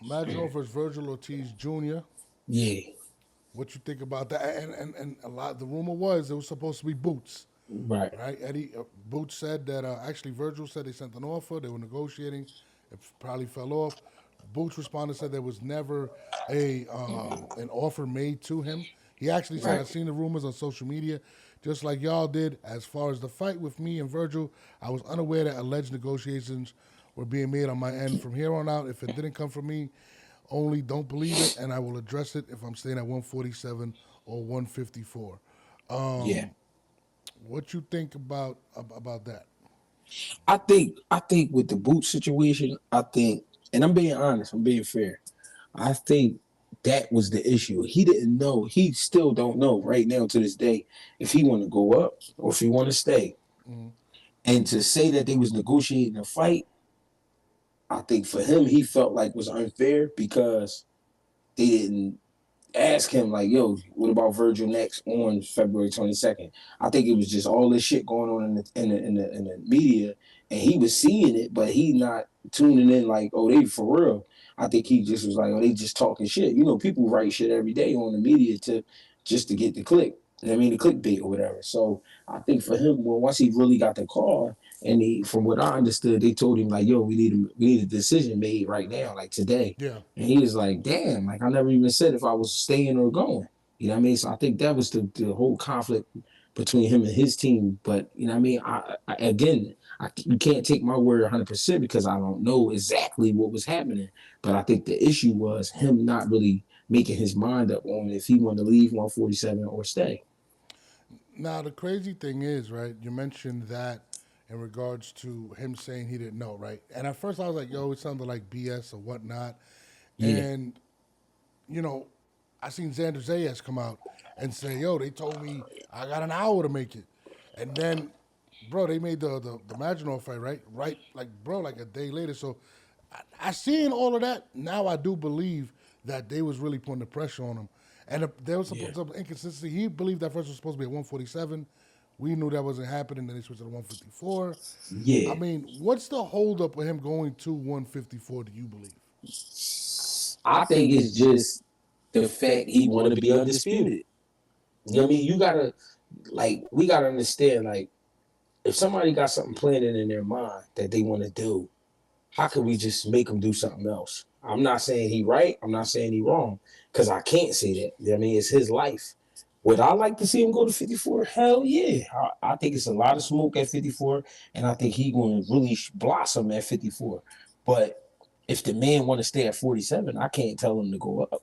Maginot versus Virgil Ortiz Jr. Yeah, What you think about that? And a lot. The rumor was it was supposed to be Boots, right. right? Eddie Boots said that actually Virgil said they sent an offer. They were negotiating. It probably fell off. Boots responded said there was never a an offer made to him. He actually said, "I Right. seen the rumors on social media, just like y'all did. As far as the fight with me and Virgil, I was unaware that alleged negotiations were being made on my end. From here on out, if it didn't come from me, only don't believe it, and I will address it if I'm staying at 147 or 154." Yeah. What you think about that? I think with the boot situation, I think, and I'm being honest, I'm being fair. I think that was the issue. He didn't know. He still don't know right now to this day if he want to go up or if he want to stay. And to say that they was negotiating a fight, I think for him he felt like was unfair because they didn't ask him like, "Yo, what about Virgil next on February 22nd?" I think it was just all this shit going on in the media, and he was seeing it, but he not tuning in like, "Oh, they for real." I think he just was like, "Oh, they just talking shit." You know, people write shit every day on the media to just to get the click. You know what I mean, the clickbait or whatever. So I think for him, well, once he really got the call, and he, from what I understood, they told him like, "Yo, we need a decision made right now, like today." Yeah. And he was like, damn, like I never even said if I was staying or going. You know what I mean? So I think that was the whole conflict between him and his team. But, you know what I mean? You can't take my word 100% because I don't know exactly what was happening. But I think the issue was him not really making his mind up on if he wanted to leave 147 or stay. Now the crazy thing is, right? You mentioned that in regards to him saying he didn't know, right? And at first I was like, "Yo, it sounded like BS or whatnot." Yeah, And you know, I seen Xander Zayas come out and say, "Yo, they told me I got an hour to make it," and then, bro, they made the Maginot fight, right? Right, like bro, like a day later. So I seen all of that. Now I do believe that they was really putting the pressure on him, and there was yeah, some inconsistency. He believed that first was supposed to be at 147. We knew that wasn't happening. Then they switched to the 154. I yeah. mean, what's the holdup with him going to 154? Do you believe? I think it's just the fact he want to be undisputed. You know what I mean? You gotta, like, we gotta understand, like, if somebody got something planted in their mind that they want to do, how can we just make them do something else? I'm not saying he right. I'm not saying he wrong because I can't say that. You know what I mean, it's his life. Would I like to see him go to 54? Hell yeah. I think it's a lot of smoke at 54, and I think he going to really blossom at 54. But if the man want to stay at 47, I can't tell him to go up.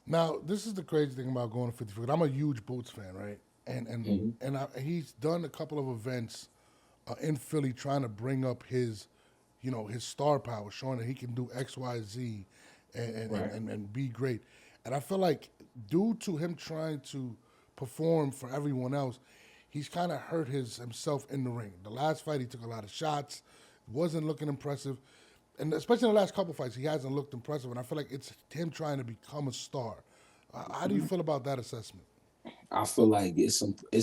Now, this is the crazy thing about going to 54. I'm a huge Boots fan, right? Mm-hmm. He's done a couple of events in Philly trying to bring up his, his star power, showing that he can do X, Y, Z, Right. and be great. And I feel like due to him trying to perform for everyone else, he's kind of hurt himself in the ring. The last fight, he took a lot of shots, wasn't looking impressive, and especially in the last couple fights, he hasn't looked impressive. And I feel like it's him trying to become a star. How do you feel about that assessment? I feel like it's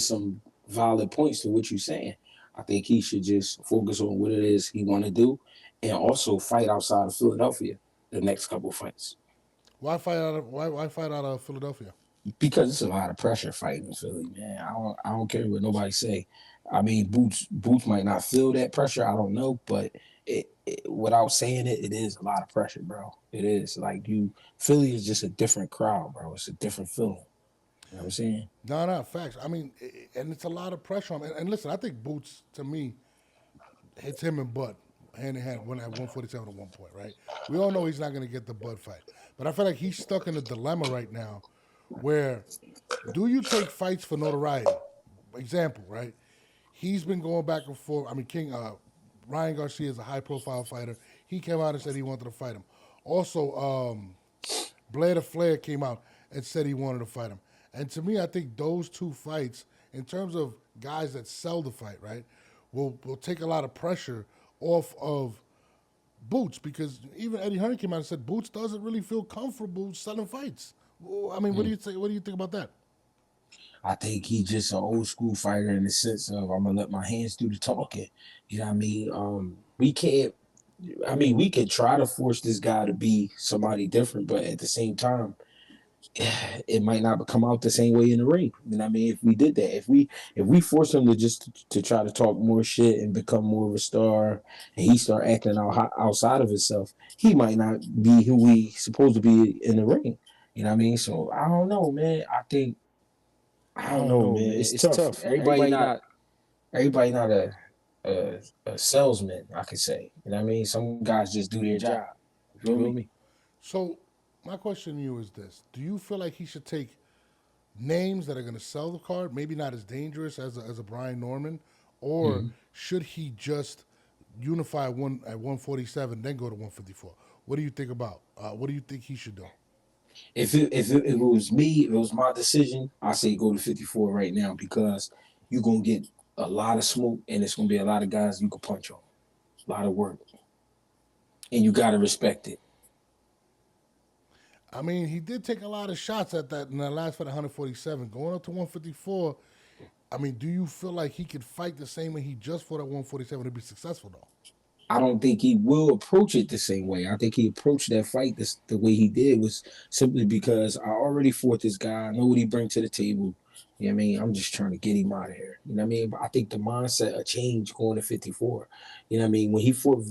some valid points to what you're saying. I think he should just focus on what it is he want to do, and also fight outside of Philadelphia the next couple fights Why fight out of Philadelphia? because it's a lot of pressure fighting in Philly, man. I don't care what nobody say. I mean, Boots might not feel that pressure. I don't know, but without saying it, it is a lot of pressure, bro. It is like Philly is just a different crowd, bro. It's a different feeling. You know what I'm saying? No, no, facts. I mean, and it's a lot of pressure on him. And listen, I think Boots, to me, hits him and Bud hand in hand, one at 147 at one point, right? We all know he's not going to get the Bud fight. But I feel like he's stuck in a dilemma right now where do you take fights for notoriety? Example, right? He's been going back and forth. I mean, Ryan Garcia is a high profile fighter. He came out and said he wanted to fight him. Also, Blair the Flair came out and said he wanted to fight him. And to me, I think those two fights, in terms of guys that sell the fight, right, will take a lot of pressure off of Boots because even Eddie Hearn came out and said Boots doesn't really feel comfortable selling fights. Well, I mean, what do you say? What do you think about that? I think he just an old school fighter in the sense of I'm gonna let my hands do the talking. You know what I mean? We can't. I mean, we could try to force this guy to be somebody different, but at the same time, it might not come out the same way in the ring. You know what I mean? If we did that, if we force him to just to try to talk more shit and become more of a star, and he start acting outside of himself, he might not be who we supposed to be in the ring. You know what I mean? So I don't know, man. I don't know, man. It's tough. Everybody not a salesman. I could say. You know what I mean? Some guys just do their job. You feel me? So, my question to you is this: do you feel like he should take names that are going to sell the card, maybe not as dangerous as a Brian Norman, or should he just unify one at 147, then go to 154? What do you think about? What do you think he should do? If it was me, if it was my decision, I say go to 54 right now because you're gonna get a lot of smoke and it's gonna be a lot of guys you can punch on, a lot of work, and you gotta respect it. I mean, he did take a lot of shots at that in that last fight at 147. Going up to 154, I mean, do you feel like he could fight the same way he just fought at 147 to be successful, though? I don't think he will approach it the same way. I think he approached that fight the way he did was simply because I already fought this guy. I know what he brings to the table. You know what I mean? I'm just trying to get him out of here. You know what I mean? But I think the mindset a change going to 54. You know what I mean? When he fought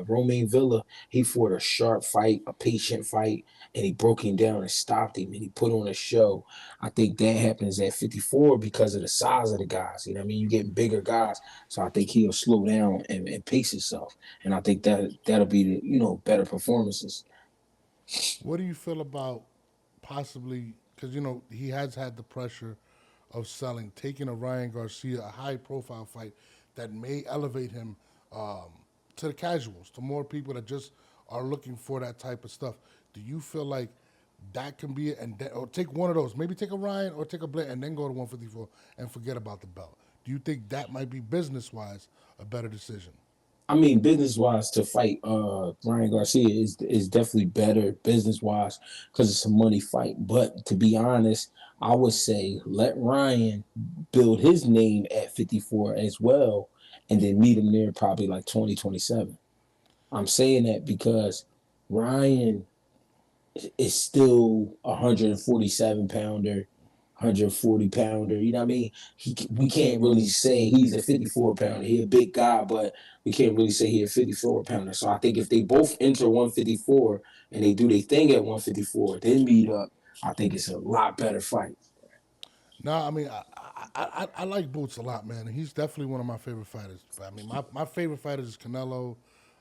Romain Villa, he fought a sharp fight, a patient fight, and he broke him down and stopped him and he put on a show. I think that happens at 54 because of the size of the guys. You know what I mean? You get bigger guys. So I think he'll slow down and pace himself. And I think that'll be the, better performances. What do you feel about possibly, because, he has had the pressure of selling, taking a Ryan Garcia, a high profile fight that may elevate him to the casuals, to more people that just are looking for that type of stuff. Do you feel like that can be it? Or take one of those, maybe take a Ryan or take a Blair and then go to 154 and forget about the belt? Do you think that might be business wise a better decision? I mean, business wise, to fight Ryan Garcia is definitely better business wise because it's a money fight. But to be honest, I would say let Ryan build his name at 54 as well, and then meet him there probably like 2027. I'm saying that because Ryan is still a 147 pounder, 140 pounder. You know what I mean? We can't really say he's a 54 pounder. He's a big guy, but we can't really say he's a 54 pounder. So I think if they both enter 154 and they do their thing at 154, then meet up, I think it's a lot better fight. No, I mean, I like Boots a lot, man. He's definitely one of my favorite fighters. I mean, my favorite fighters is Canelo.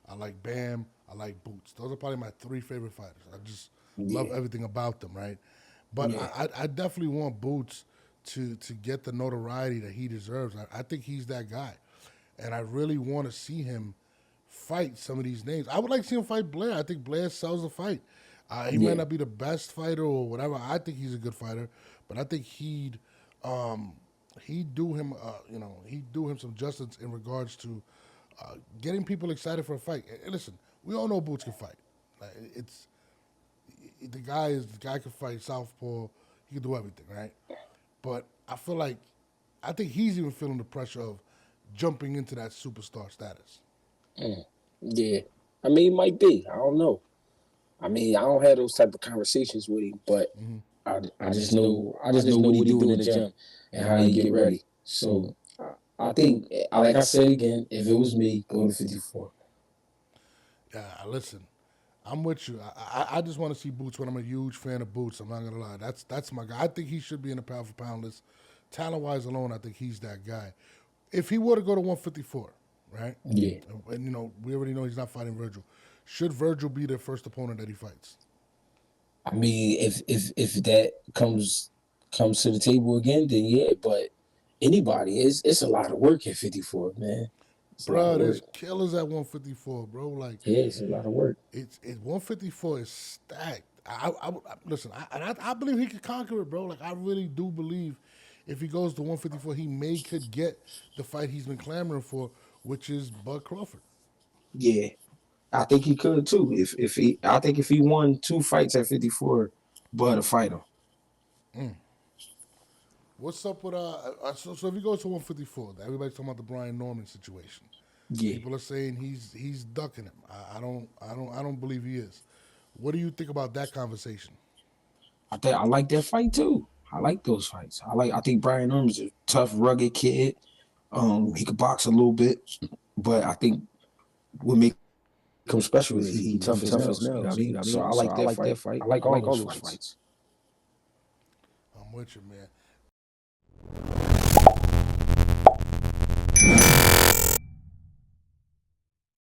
I like Bam. I like Boots. Those are probably my three favorite fighters. I just love Yeah, everything about them, right? But yeah, I definitely want Boots to get the notoriety that he deserves. I think he's that guy, and I really want to see him fight some of these names. I would like to see him fight Blair. I think Blair sells the fight. He might yeah, not be the best fighter or whatever. I think he's a good fighter, but I think um, he'd do him, he'd do him some justice in regards to getting people excited for a fight. And listen, we all know Boots can fight. Like, it's the guy can fight southpaw. He can do everything, right? But I feel like I think he's even feeling the pressure of jumping into that superstar status. yeah. I mean, it might be. I don't know. I mean, I don't have those type of conversations with him, but I just know what he do in the gym and how he get ready. So I think, like I said again, if it was me, go to 54. Yeah, listen, I'm with you. I just want to see Boots when I'm a huge fan of Boots. I'm not gonna lie. That's my guy. I think he should be in the pound for pound list. Talent wise alone, I think he's that guy. If he were to go to 154, right? Yeah. And we already know he's not fighting Virgil. Should Virgil be the first opponent that he fights? I mean, if that comes to the table again, then yeah. But anybody, it's a lot of work at 54, man. It's a lot of Bruh, work. there's killers at 154, bro. Like Yeah, it's a lot of work. it's 154 is stacked. Listen. I believe he could conquer it, bro. Like I really do believe if he goes to 154, he may could get the fight he's been clamoring for, which is Bud Crawford. Yeah, I think he could too. I think if he won two fights at 54, but a fight him. What's up with so if he goes to 154, everybody's talking about the Brian Norman situation. Yeah, People are saying he's ducking him. I don't believe he is. What do you think about that conversation? I like that fight too. I like those fights. I think Brian Orm's a tough, rugged kid. He could box a little bit, but I think what makes him special is he tough as nails. You know what I mean? So I like that fight. I like all those fights. I'm with you, man.